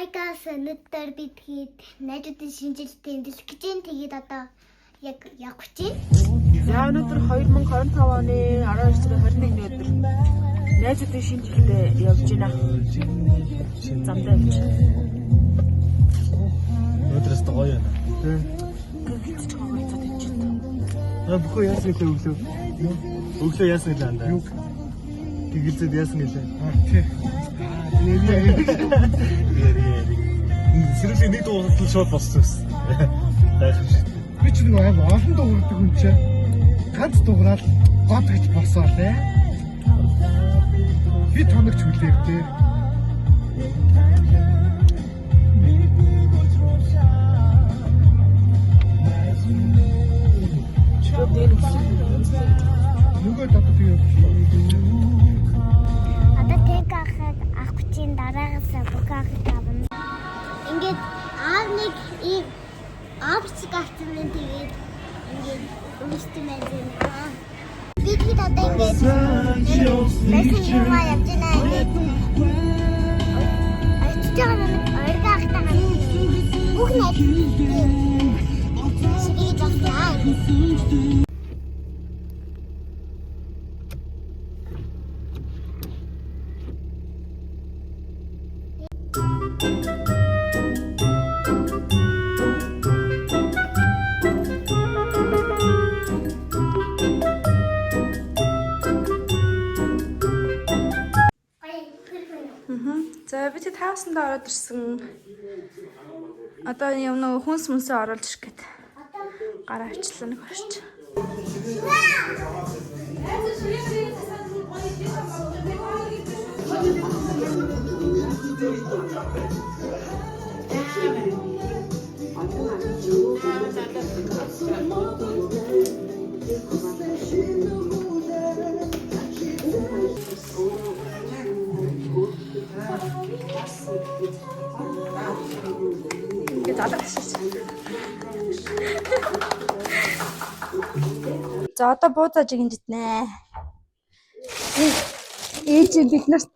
Тайгаас өнөөдөр бид хэд найзуудын шинжилтийн дэлгэжин тэгээд одоо яг явах гэж байна. За өнөөдөр 2025 оны 12 сарын 21-ний өдөр найзуудын шинжилтээ явж байна. Замдаа явж. Өнөөдрөөс гоё байна. Гэрэлтж байгаа хэцүү тэнцээ. Бүхөө яасан гэлээ өглөө. Өглөө яасан гэлээ андаа. Юу? Тэгэлзээд яасан гэлээ. Тий. Сэрүүлийн нэг дуусал шууд босчихсон. Гайхах шүү. Би ч нэг аим олон дуурдаг хүн чинь ганц дуурал гот гэж босоо лээ. Би тоногч хүлээвтэй. Нөгөө татдаг юм. Одоо тэг ахад ахчин дараагаас бүх ахад авна. Ингээд аав нэг ийм авч гацсан юм тэгээд ингээд өмчтэй байна. Бид хэд одоо ингээд байсан юм аа явж байна ингээд. Очиж байгаа нэг орга ахтаа бүх найз шигээ жагтаа. За бид таасандаа ороод ирсэн. Одоо юм нөгөө хүнс мүнсээ оруулж ирэх гээд гараа авчлаа нэг орч. За одоо буудаж гинжитнэ. Ээж бид нарт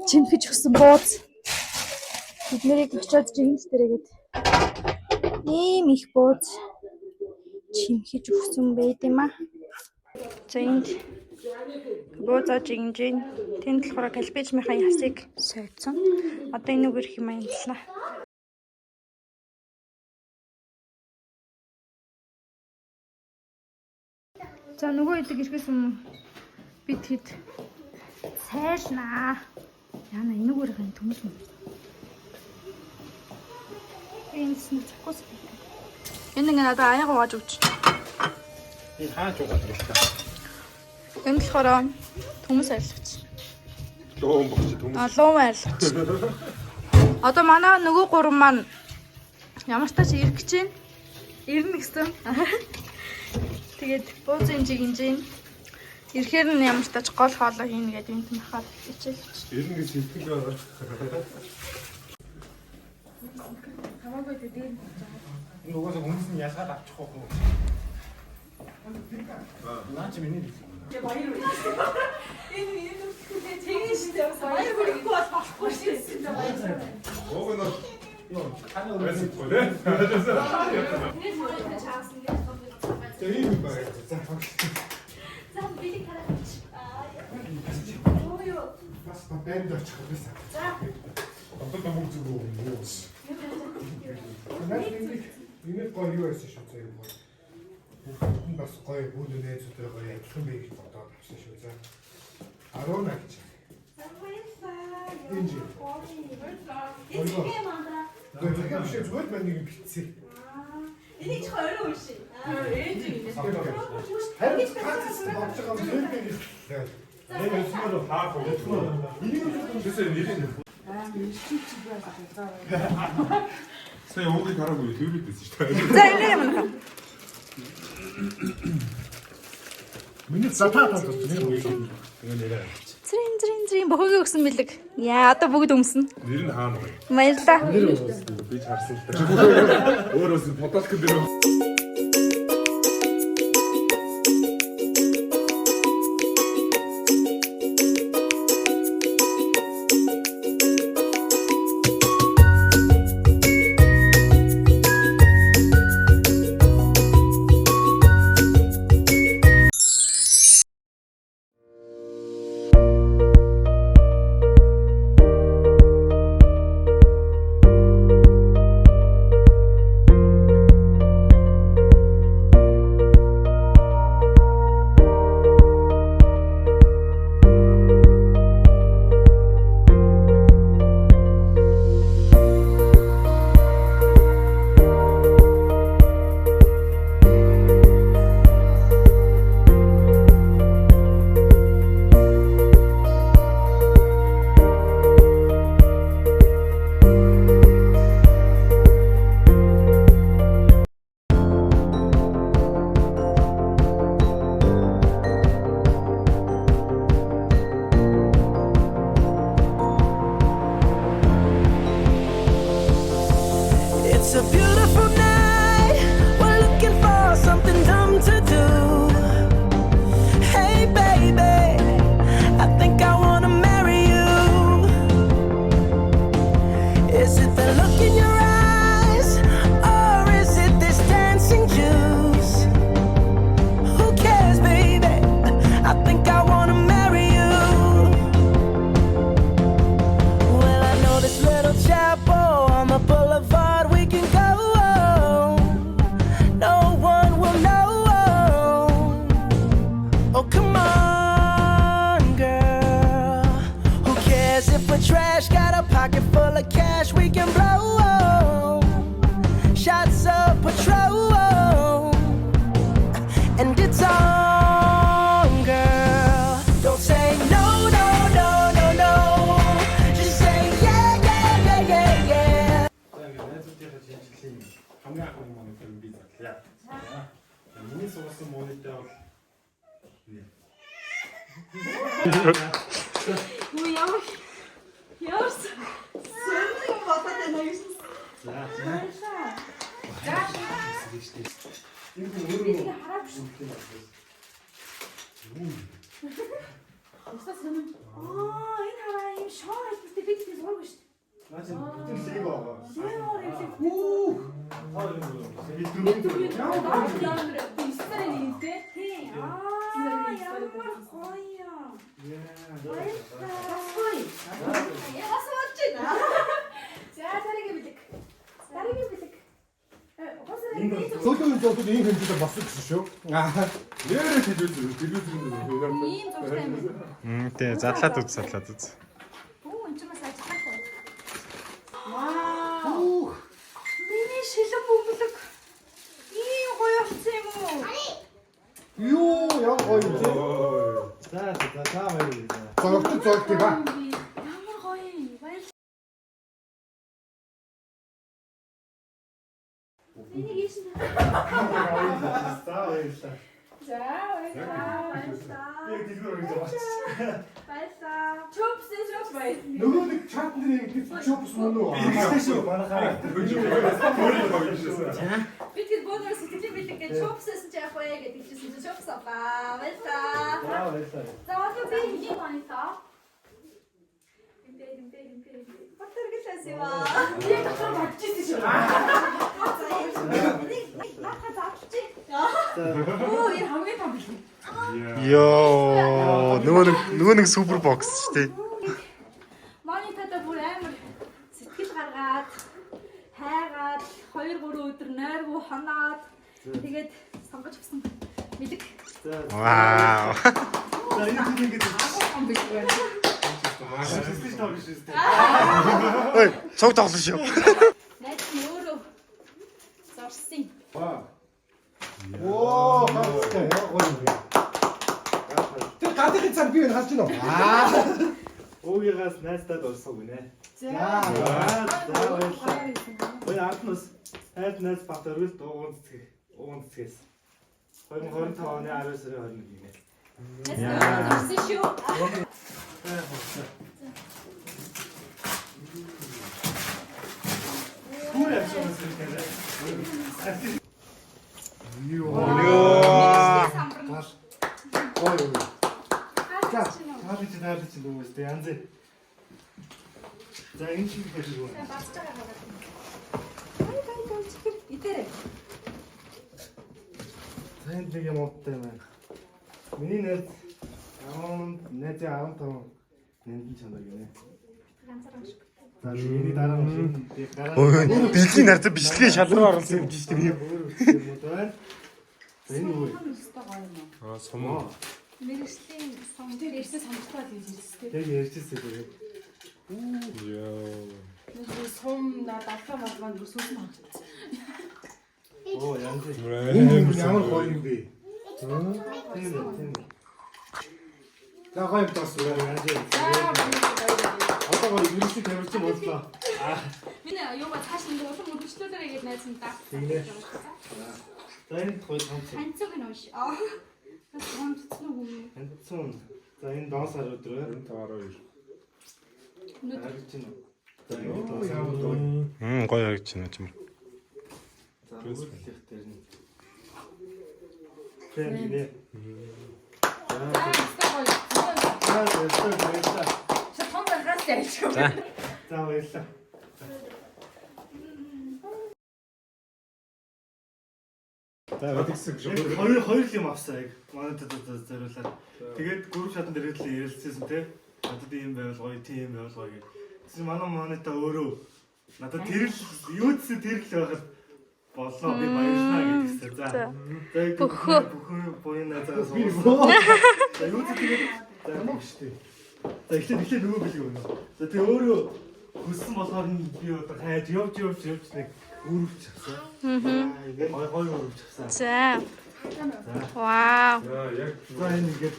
чимхэж өгсөн бууз. Бид нарыг очиод жинж дээрээгээд ийм их бууз чимхэж өгсөн байд юм аа. За энд буудаж гинжин тэнд болохоор калбижмынхаа ясыг сойдсон. Одоо энэ үгээр их юм янзлаа. За нөгөө идэг ирэхээс өмнө бид хэд сайлнаа. Яна энэгээр гэн төмөл юм. Энэс нь цохос. Энэ ингээ надад аяга угааж өгч. Би хаач угаад байлаа. Энэ болохоор төмөл айлгч. Луун богч төмөл. Луун айлгч. Одоо манай нөгөө гурван маань ямар ч тач ирэх гэж байна. Ирнэ гэсэн. Тэгээд буузын жигинжин ирэхээр нь ямар ч тач гол хоолой хийнэ гэдэг юм тахаад хичээл. Ирнэ гэж хэлдэг байгаа. Хамаагүй дээ. Энэ угаасаа хүмүүс нь ялгаад авчих واخ уу? Наач миний. баяр уу. Энэ тэгэн шүү дээ. Баяр бүрийг бол болохгүй шүү дээ. Ог нь юу хана үргэлж болоо. Энэ мөрөнд чаасан гэж бодлоо. За ийм юм байна. За. За били хараач. Оо ёо. Бас бэнд очих гэсэн. За. Одоо мөнгө зүг үү? Нэг гоё юу байсан шүү заяа гоё. Энэ бас гоё бүлэн найзуудтай гоё адилхан байх гэж бодоод авсан шүү за. 10 гэж. За баярлалаа. Энд. Энэ мандра. Тэгэхээр биш зүгээр байна нэг битсээ. Энийг ч хоёр унши. Ээж юм. Харин катс болж байгаа юм зүйл би. Энэ өсмөр хаах уу? Энийг үсээ нэрэн. Сая уугыг хараагүй төрөөд байсан шүү дээ. За энэ юм наа. Миний затаа татсан юм уу? Тэгээ нэрээ. Зрин бохогийн өгсөн мэлэг. Яа одоо бүгд өмснө. Нэр нь хаана вэ? Баярлалаа. Би ч харсан л та. Өөрөөс нь фотошоп дээр It's a beautiful night. We're looking for something dumb to do. Hey baby, I think I wanna marry you. Is it the look in your eyes, or is it this dancing juice? Who cares, baby? I think I wanna marry you. Well, I know this little chapel on the boulevard we can go. No one will know. Oh, come on, girl. Who cares if we're trash? Got a pocket full of cash we can blow. Shots of Patrol. And it's on, girl. Don't say no, no, no, no, no. Just say yeah, yeah, yeah, yeah, yeah. найзуудынхаа шинжилгэлийн хамгийн анхны монитор нь би задлаа. За миний суулсан монитор бол Ой ямар сонирхол болоод байна гэж. за Энэ өөрөө хараач. Устаа сонирхол. Энэ хараа юм шоу хэлбэртэй бид тийм зураг шүү дээ. наач бүтэн лэг байгаа. Сүүлийн үед бол ийм хэмжээтэй болсон гэсэн шүү. Нэрээ телевизээр Тий, задлаад үз. Миний шилэн бөмбөлөг ийм гоё болсон юм уу? Юу яа гоё юм. За баяр. Зогт ба. Ямар гоё юм. Баярлалаа. Энийг ийш нь. За, баярлалаа. Яг дэлгүүр гэж байна. Баярлалаа. Чопс бай. Нөгөө нэг чат нэрийг чопс мөн үү? Шүү манайхаа. Бид тэр бонус сэтгэлийн бэлэг гэж чопсээс ч яах вэ гэдэг чийсэн чи чопс аваа. Баярлалаа. За одоо би юм онитоо. Импер. Батэргэлээс юм аа. Би татвар бодчихсон шүү. Нахаа заавч. Оо, энэ хамгийн том бэлэг. Йоо, нөгөө нэг супер бокс шүү дээ. Монитор бүр амар сэтгэл гаргаад хайгаад 2-3 өдөр нойргүй ханаад тэгээд сонгож авсан бэлэг. Вау. За энэ тийм ингэж Том бэлэг байна. Ой, цог тоглоно шүү. Найд нь өөрөө зорсон. Оо, хаатай гоё юм. Тэр гадны цаг би энэ харж байна уу? Уугигаас найстад орсон гинэ. За. Ой арднаас хайд найз батөргөл ууган цэцгээс 2025 оны 12 сарын 21 гинэ. Зорсон шүү. Хүүрэ авчихсан гэдэг. Юу. Самбар. Гоё. Таалж чинь дүүс дээ янз. За энэ чинь хэрэг юу? Бацж байгаа хараад. Ай чихэр идэрэ. Танд нэг юм уттай байна. Миний найз 15 нэмтэн чанар гинэ. Ганцаараа шиг. За миний дараа нь Ой, дэлхийн нарт бичлэгийн шалруу оруулсан юм гэж тийм. За энэ юу вэ? Аа, сумаа. Мэргэжлийн сонгод ярьсан сонгоцтой л хэлжсэн. Яг ярьжсэн тэгээд. Йоо. Сум дадлаа болгонд рүсүүсэн хагцсан. Оо янз. Ямар гоё юм бэ? Тийм. За гоё тас уу. Одоо гоё юусын тавьчих боллоо. Миний юугаа цааш нэг улам үргэлжлүүлээрэй гэж найзан даа. Тэгнэ. За энэ гоё хамт. Ханцог нь ууш. Бас хамтцсан уу юм. Хандсан. За энэ доос сар өдрөө. 12. Өнөөдөр Харж байна. За Оо, энэ ямар гоё. Гоё харагдаж байна ч юм. За өөрчлөх дээр нь. Тэнэ. Шатхан гаргаас яачих вэ? За баярлалаа. Хоёр юм авсан яг манайд зориулаад. Тэгээд гүрэн шатан дээр л ярилцсан тий. Надад ийм байвал гоё, тийм байвал гоё гэх. Тэгсэн манайта өөрөө надад тэр л юудс тэр л байхад болоо би баярлаа гэдэгсэн. За. Бөхөө буйна заа суусан. За юудс тэгээд замаг штэ. За эхлээд нөгөө бэлэг өгнө. За тэгээ өөрөө хүссэн болохоор би одоо хайж явж нэг өрөвч авсан. Гой өрөвч авсан. За. Вау. За энэ ингээд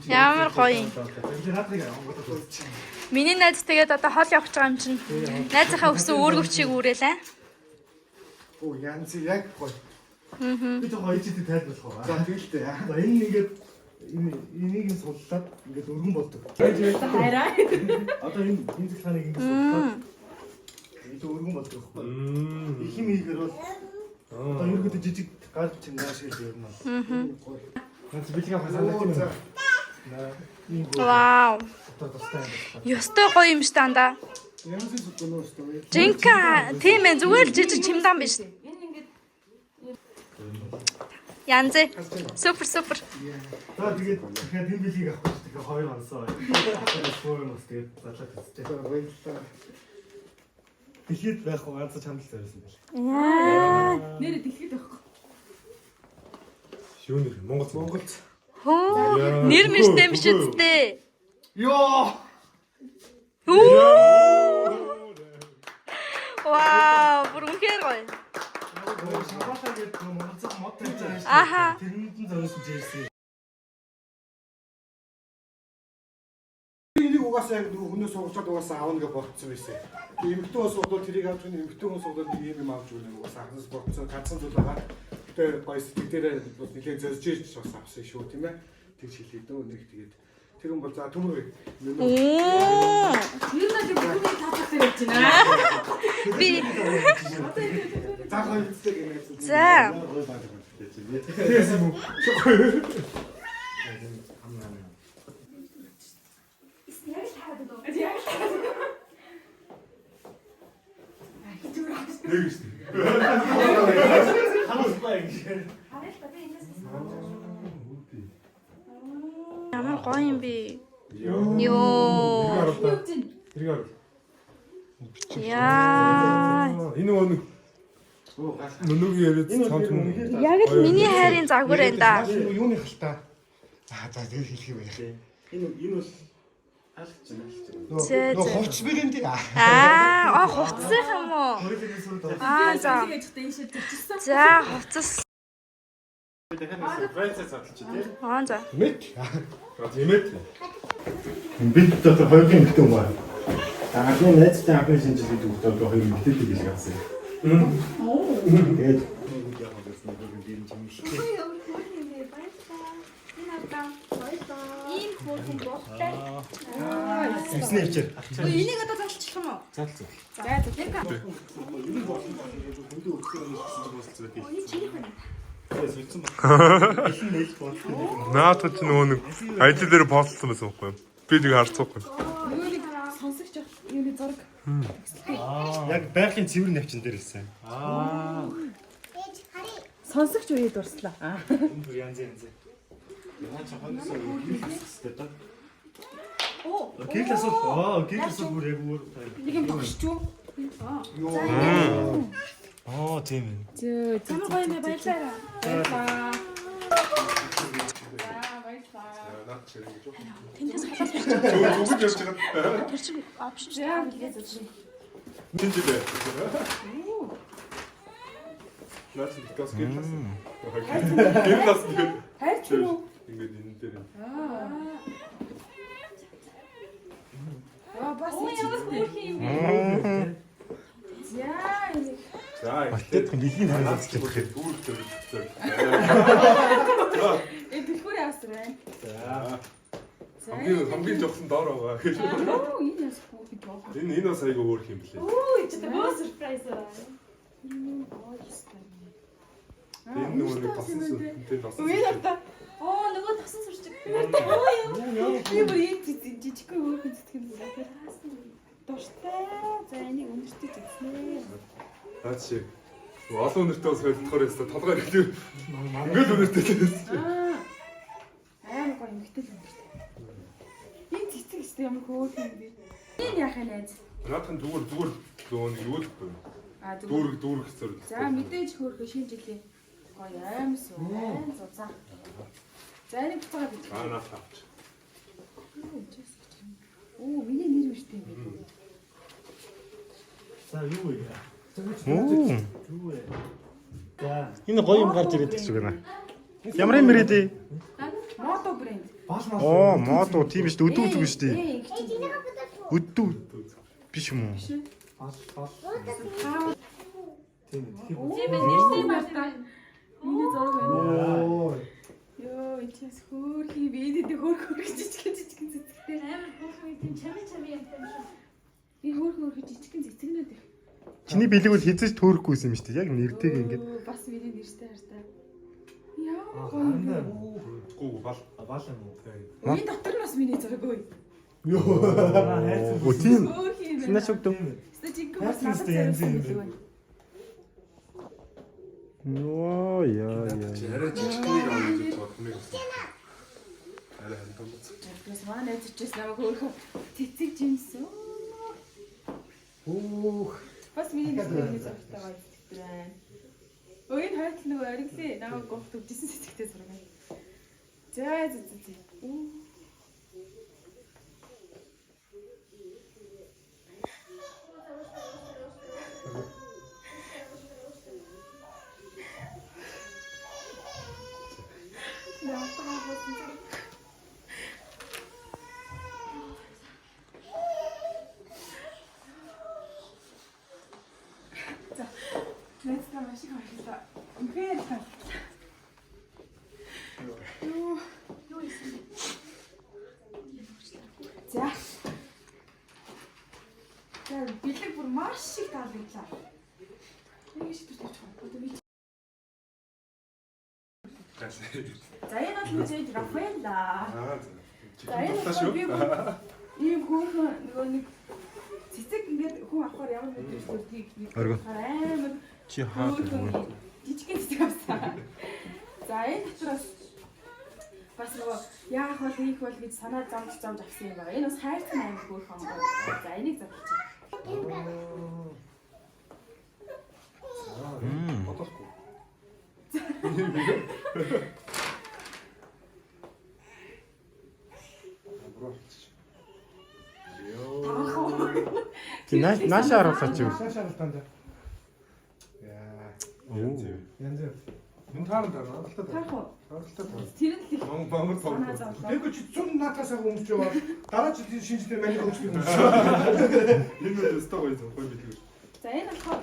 Ямар гоё. Миний найз тэгээд одоо хол явах гэж байгаа юм чинь. Найзынхаа өсөн өөргөвчийг үүрээлээ. Оо янз яг гоё. Би то хоёр читэй тайлбарлах уу? За тэгэлтэй. За энэ ингээд энийг нь суллаад ингээд өргөн болдог. Хайраа. Одоо энэ цэцлэгийг ингээд суллаад ಇದು өргөн болдог байхгүй. Их юм ийгэр бол одоо ерөөдөө жижиг гал чингаа шиг л юм аа. Наац бэлэг авах санагдаж байна. Вау. Одоо тустай юм. Ёстой гоё юм шүү дандаа. Янз бүр зүгнөөстэй. Жинка тийм ээ зүгээр л жижиг чимдан биш. Янз. Супер. За тэгээд дахиад энэ бэлгийг авах гэж тэгэхээр хоёр онсоо. Хоёр онс тэгээд задлаад үзтээ. Баярлалаа. Дэлхийд байх уу ганц чамд зориулсан байл. Яа. Нэр дэлхийд байхгүй. Шүүнэр Монголд. Хөө. Нэр мэртэй биш үстэй. Йоо. Вау, бүр үнэхээр гоё. Шавхаа гэдэг монцог мод тавьж байгаа шүү. Аха. Тэрэнд нь зориулсан жирсэн. Энийг угаасаа яг нөгөө хүнээс сургуулаад угаасаа аавна гэж бодсон байсан. Эмэгтэй ус бодвол тэрийг авч ирэх эмэгтэй ус бодвол ийм юм авч өгнө угаасаа анхнаас бодсон ганцхан зүйл байгаа. Тэр гоё сэтгэлээр нэлээд зорж ирж бас авсан шүү тийм ээ. Тэгж хэлээ дөө нэг тэгээд тэр хүн бол за төмөр Оо. Нэр нь бүгд таах дээр явж байна. Би. за гоё үстэй гэнэ. За. Тэгээс юм уу? Нэг шүү. Хамааслаа гэж. Ямар гоё юм бэ? Йоо. Тэрийг харав. Яа. Энэ нэг нүнүгийн яриад цаанд хүн. Яг л миний хайрын загвар энэ да. Юуны халтаа? За тэр хэлэх юм байна. Энэ бол алж байна. Нөгөө хувц бирэнд Хувцсах юм уу? За. гэж ихтэй ийшээ төрчихсөн. За, хувцас. Дахиад францаа задлж тий. За. мэд. Тиймээ. Бид одоо хоёрын ихтэй юм байна. Анхны найзтай анхны шинжил гэдэг үгтэй хоёр ихтэй гэж авсан. Тэгээд яг гэсэн нэг юм чимэлтэй. Ийм хөөрхөн бохтой. Эснэ ичээр. Энийг одоо залчих юм уу? Залцсан. За тийм үү. Наадад ч нөгөө нэг ажил дээр постлсон байсан байхгүй юу? Би нэг харцахгүй. Юуник сонсогч юуны зураг. Яг байгалийн цэвэр навчин дээр ирсэн. Сонсогч үеэд дурслаа. Энэ бүр янз. Яа чаханаас хэлсэн та. Оо. Гэрлээс бүр яг өөр тань. Нэг юм тогшч юу? Тийм ээ. Зөө, цамаг гоё нэ баярлалаа. Баярлалаа. Тэндээс халаад зүгж явж байгаа. Тэр чинь опшн. Яа, тэгээд зөө. Тэнд л бай. Наач дикас гэрлээс. Гэрлээс нэг. Хайрч юу? Ингээд энэ дээр. Бас ямар хөөрхөн юм бэ? Яа, энэ. За, Батэд нэлийн хариуцлага хийх. Дүүр дээр. Дэлгүүр яасан байна? За. Хамгийн жогсон доор байгаа. Оо, энэ яс хөөрхөн боо. Энэ бас айгүй өөр юм блэ. Оо, чи тэ боо сюрприз аа. Энэ нөгөө тосон сүнтэй тосон. Үгүй яваа. Оо нөгөө тосон сурчиг. Би бүр ийм жижигхэн хөөрхөн зүтгэн зүгээр. Дуртай. За энийг өнөртөж үзснэ. Наад шиг. Олон өнөртөө солилцохоор яста толгой ирэхлээр ингээл өнөртөө л байсан. Амар гоё эмгтэй л өнөртөө. Энэ цэцэг өстө ямар хөөрхөн юм бэ? Энэ яхаа найз. Наадхан зүгээр нөгөө юу л байхгүй. Дүүрэг зэрэг. За мэдээж хөөрхөн шинэ жилийн гоё аймс байна. За. За энэ буцаага бич. Наад тавч. Оо миний нэр мэртэй юм бэ? За юу вэ? Оо. Юу вэ? За Энэ гоё юм гарч ирээд гэж байна. Ямар юм ирээд ээ? Мото брэнд. Оо, модо тийм шүү дээ. Өдөө шүү дээ. Энийг бодож. Өдөө. Биш юм уу? тийм Тийм нэртэй байна. Миний зураг байна. Оо. Йоо, ичээс хөөрхий бидэд хөөрхөн жижигхэн цэцэгтэй. Амар хөөрхөн тийм чами юм байна. Би хөөрхөн жижигхэн цэцэгнүүд их. Чиний бэлэг бол хязгаарч төөрөхгүй юм шүү дээ. Яг нэртэйг ингээд. Бас миний нэртэй хартай. Яа. Хандаа. Гүү бал. Баал юм уу? Энэ дотор нь бас миний зураг ой. Оо тийм. Хөөрхий юм. Шинэ шогд. Стажинг бас надад зориулсан билүү байна. Йоо яа. Арай жижигхнийг авах гэж бодмыг. Арай хандсан. Тэгээс манай зүчээс намайг хөөрхөн цэцэг жимсэн. Өөх. Бас миний нэртэй зурагтай байна. Ой энэ хойд нөгөө ориглээ намайг гофт өгдсөн цэцэгтэй зураг байна. За. Let's go машиг авчихлаа. Үнхээр таалагдлаа. Юу исэн? За. Бэлэг бүр маш их таалагдлаа. Нэг шиг төрчих юм. За энэ бол үзэж Рафаэлла. За энэ бол би ийм хөөрхөн нөгөө нэг цэцэг ингээд хүн авахаар ямар мэдээж төрдгийг амар Чи хаа жижигхэн цэцэг авсан. За энэ дотроос бас нөгөө яах бол хийх бол гэж санаа зовж авсан юм байна. Энэ бас хайрцаг амар хөөрхөн гоё. За энийг зовчих. Бодохгүй. Нааша харуулаач юу? Шаашаа танд. Яа. Янз. Энэ таарна хангалттай. Таах уу? Хангалттай. Тэр нь л их Бамбар санаа тоглох. зовлоо. Тэгвэл чи цун наатасаа өмсч яваа. Дараа жилийн шинжлэх манийг өмсөх юм. Энэ нь өстой гоё бэлэг. За энэ болохоор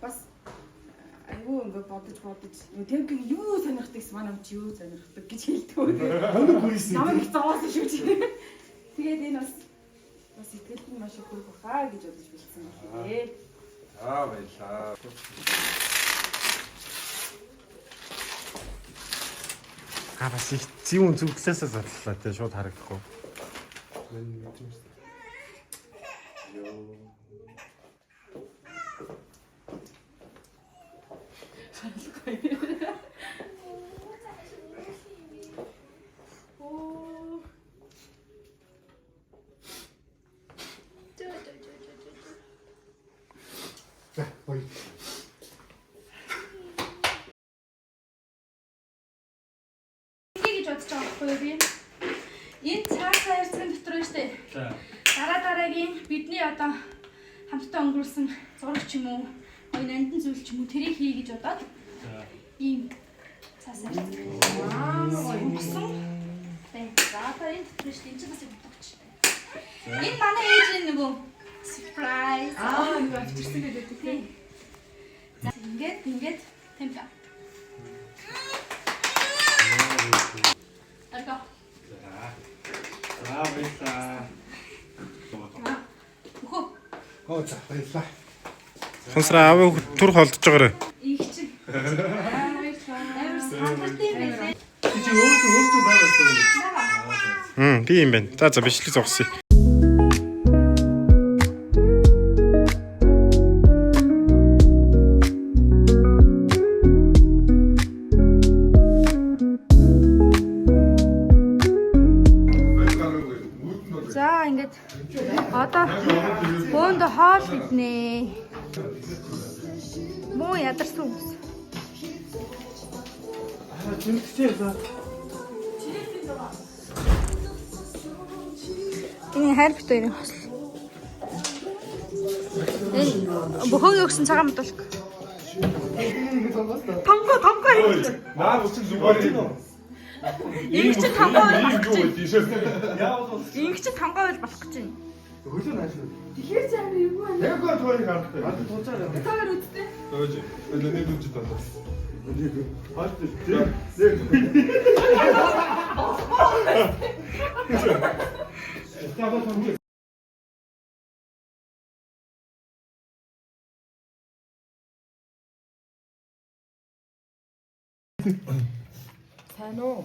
бас айгүй ингээд бодож тэг юу сонирхдагс манай чи юу сонирхдаг гэж хэлдэг. Намайг их зовоосон шүү чи. Тэгээд энэ бас сэтгэлд нь маш их хөрөх хаа гэж бодож бэлдсэн байна лээ. Аа баялаа. Бас их зүүн зүглээсээ задлаа те шууд харагдахгүй. За, гоё. Гэж бодож байгаа байхгүй юу би? Энэ цаг хайрцагын дотор байна штэ. Дараагийн бидний одоо хамтдаа өнгөрүүлсэн зураг ч юм уу, гоё нандин зүйл ч юм уу тэрийг хий гэж бодоод. Ийм цаас хайрцаг. Өнгөрсөн. За одоо энэ дотор штэ энэ ч бас бодогч. Энэ манай ээжийн нөгөө surprise. Нэг авчирсан гэдэг тийм. За ингээд темп. Арга. За баярлаа. Хөө. За, баярлаа. Сонсроо аав түр холдож байгаарай. Их чинь. Амар сандартай юм байна. Чи өөртөө байгаас Би юм байна. За бичлэг зогсъё. За ингээд одоо бөөнд хоол иднэ. Муу ядарсан хүмүүс. Энэ хайр бит хоёрын хосол. Энэ бөхөөг өгсөн цагаан мэдүүлэг. Тонго хийж. Наа усан зүгээр. Ингэ чи тонго байх гэж байна. Тийшээс. Ингэ чи тонго байж болох гэж байна. хөлөө наашгүй. Тэгэхээр цаана юу вэ? Яг гоо тойрог харахтай. Ад тууцаараа. Таар үсттэй. Төөж. Нэг үжид байна. Хальт тийм. Сайн уу?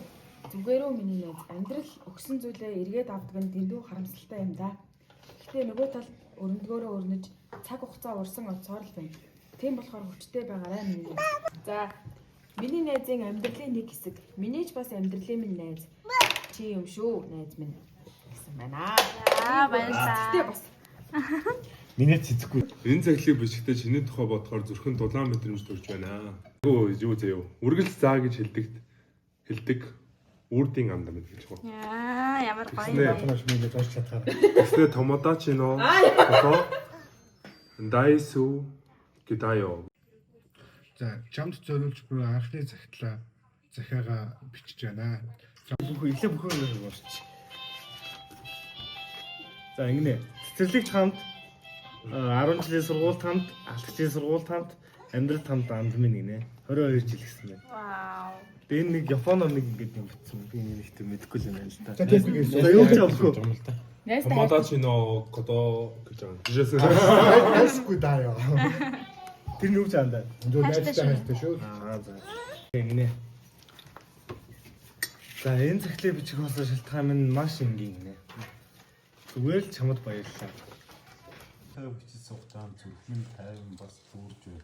Зүгээр үү миний найз? Амьдрал өгсөн зүйлээ эргээд авдаг нь дэндүү харамсалтай юм да. Гэхдээ нөгөө талд өрөндгөөрөө өрнөж цаг хугацаа урсан оцоор л байна. Тийм болохоор хүчтэй байгаарай миний найз. За, миний найзын амьдралын нэг хэсэг. Миний ч бас амьдралын минь найз. Чи юм шүү, найз минь. Гэсэн байна. Баярлалаа. Гэтэ бас Миний цэцэхгүй. Энэ цаглыг бичгтээ чиний тухай бодохоор зүрхэн дулаан мэдрэмж төрж байна. Юу заяа. Үргэлж заа гэж хэлдэг үрдийн ам гэж гэж байна. Яа, ямар гоё. Апнаш минь зорч чадхаар. Тэснэ томодачино. Кото. Дайсу гидайо. За, чамд зориулж буй анхны захиагаа бичиж байна. Эхлээ бүхэн юм уурч. За ингэнэ. Цэцэрлэг хамт 10 жилийн сургуульд хамт, алхагчийн сургуульд хамт, амьдрал хамт анд минь гинэ. 22 жил гэсэн байна. Вау. Би энэ нэг Японоор нэг ингэж юм бичсэн. Би нэг ихтэй мэдэхгүй юм байна л да. За тийм За юу ч авахгүй. найзтай Томодачино кото гэж байна. Жишээс хайсгүй даа ёо. Тэр нь юу ч андаа. Зөв найзтай хайртай шүү. За. Ингэнэ. За энэ цаглыг бичих болсон шалтгаан минь маш энгийн гинэ. Зүгээр л чамд баярлалаа. Тав бичиж суугтаа зүрхмэн тайван бас бүрж байна.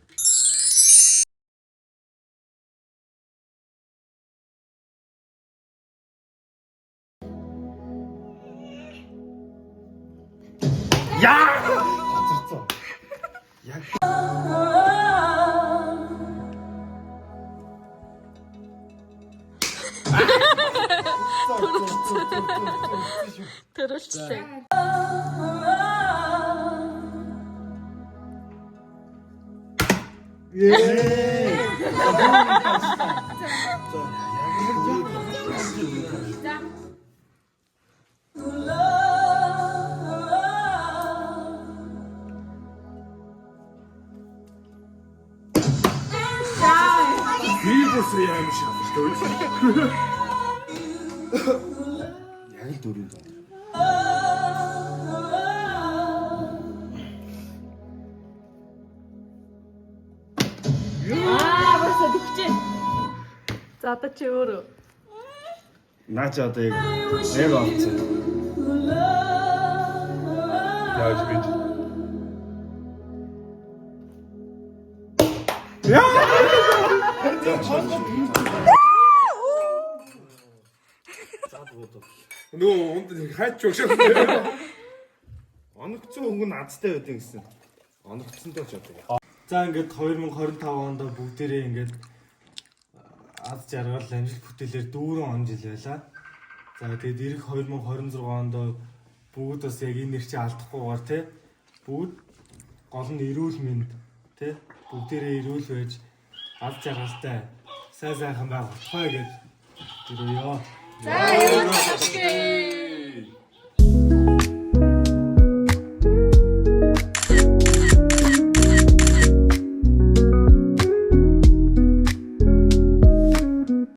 Хацарцсан. Яг Төрөлчлээ. бибус яам шаттай. Яг л дөрөв. Басаа дөхчээ. За одоо чи өөрөө. наач одоо яг авцсан. Яаж гэж. Нөгөө унд хайч өгшөө. Оногцсон хөнгөн азтай байдیں۔ гэсэн. Оногцсонтой ч одоо. За ингээд 2025 онд бүгдээрээ ингээд аз жаргал амжилт бүтээлээр 4 он жил байлаа. За тэгээд ирэх 2026 онд бүгд бас яг энэ нэр чи алдахгүйгээр те бүгд гол нь эрүүл мэнд те бүгдээрээ эрүүл байж аз жаргалтай сайн сайхан байх болтугай гэж ирээё. За, ярилцгаая.